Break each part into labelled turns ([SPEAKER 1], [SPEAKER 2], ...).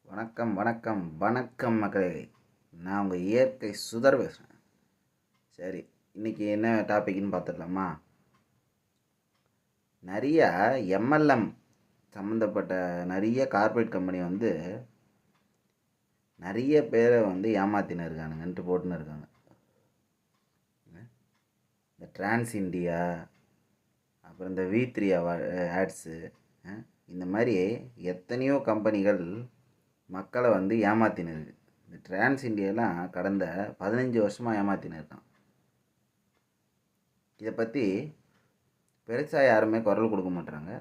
[SPEAKER 1] வணக்கம் வணக்கம் வணக்கம் மக்களே. நான் உங்கள் இயற்கை சுதர் பேசுகிறேன். சரி, இன்றைக்கி என்ன டாபிக்னு பார்த்துடலாமா? நிறைய எம்எல்எம் சம்மந்தப்பட்ட நிறைய கார்ப்பரேட் கம்பெனி நிறைய பேரை ஏமாத்தின்னு இருக்கானுங்கன்ட்டு போட்டுன்னு இருக்காங்க. இந்த டிரான்ஸ் இண்டியா, அப்புறம் இந்த V3 ஆட்ஸு, இந்த மாதிரி எத்தனையோ கம்பெனிகள் மக்களை ஏமாத்தின்னு இருக்கு. இந்த டிரான்ஸ் இண்டியாலாம் கடந்த 15 வருஷமாக ஏமாத்தின்னு இருக்கான். இதை பற்றி பெருசாக யாருமே குரல் கொடுக்க மாட்டுறாங்க.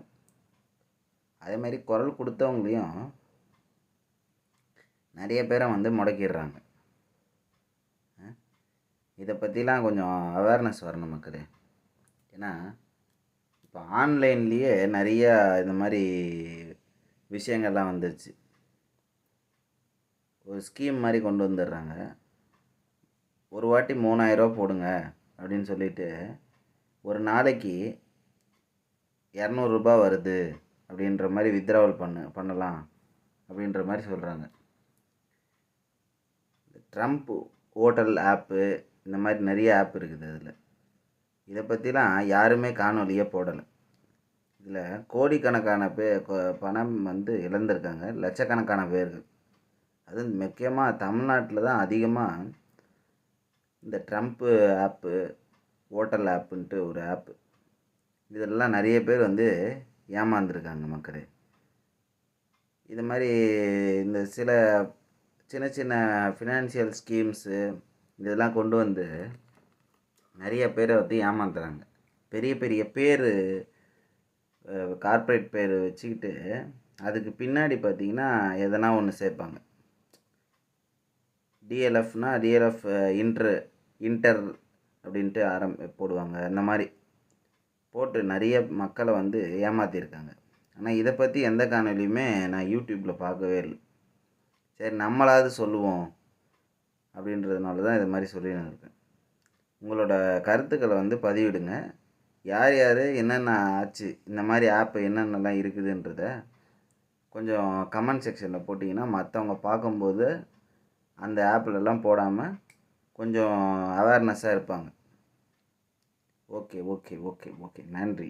[SPEAKER 1] அதே மாதிரி குரல் கொடுத்தவங்களையும் நிறைய பேரை முடக்கிடுறாங்க. இதை பற்றிலாம் கொஞ்சம் அவேர்னஸ் வரணும் மக்களே. ஏன்னா இப்போ ஆன்லைன்லேயே நிறைய இந்த மாதிரி விஷயங்கள்லாம் வந்துருச்சு. ஒரு ஸ்கீம் மாதிரி கொண்டு வந்துடுறாங்க. ஒரு வாட்டி 3000 ரூபா போடுங்க அப்படின்னு சொல்லிட்டு ஒரு நாளைக்கு 200 ரூபாய் வருது அப்படின்ற மாதிரி வித்ட்ராவல் பண்ணலாம் அப்படின்ற மாதிரி சொல்கிறாங்க. ட்ரம்ப் ஹோட்டல் ஆப்பு, இந்த மாதிரி நிறைய ஆப் இருக்குது. அதில் இதை பற்றிலாம் யாருமே காணொலியே போடலை. இதில் கோடிக்கணக்கான பணம் இழந்திருக்காங்க, லட்சக்கணக்கான பேர்கள். அது முக்கியமாக தமிழ்நாட்டில் தான் அதிகமாக இந்த ட்ரம்ப்பு ஆப்பு, ஹோட்டல் ஆப்புன்ட்டு ஒரு ஆப்பு, இதெல்லாம் நிறைய பேர் ஏமாந்துருக்காங்க மக்களே. இது மாதிரி இந்த சில சின்ன சின்ன ஃபினான்ஷியல் ஸ்கீம்ஸு இதெல்லாம் கொண்டு நிறைய பேரை ஏமாந்துறாங்க. பெரிய பெரிய பேர், கார்ப்பரேட் பேர் வச்சுக்கிட்டு அதுக்கு பின்னாடி பார்த்திங்கன்னா எதனா ஒன்று சேர்ப்பாங்க. டிஎல்எஃப்னா டிஎல்எஃப் இன்டர் அப்படின்ட்டு போடுவாங்க. அந்த மாதிரி போட்டு நிறைய மக்களை ஏமாற்றிருக்காங்க. ஆனால் இதை பற்றி எந்த காணொலியுமே நான் யூடியூப்பில் பார்க்கவே இல்லை. சரி, நம்மளாவது சொல்லுவோம் அப்படின்றதுனால தான் இது மாதிரி சொல்லின்னு இருக்கேன். உங்களோட கருத்துக்களை பதிவிடுங்க. யார் யார் என்னென்ன ஆச்சு, இந்த மாதிரி ஆப்பு என்னென்னலாம் இருக்குதுன்றத கொஞ்சம் கமெண்ட் செக்ஷனில் போட்டிங்கன்னா மற்றவங்க பார்க்கும்போது அந்த ஆப்லெலாம் போடாமல் கொஞ்சம் அவேர்னஸாக இருப்பாங்க. ஓகே ஓகே ஓகே ஓகே நன்றி.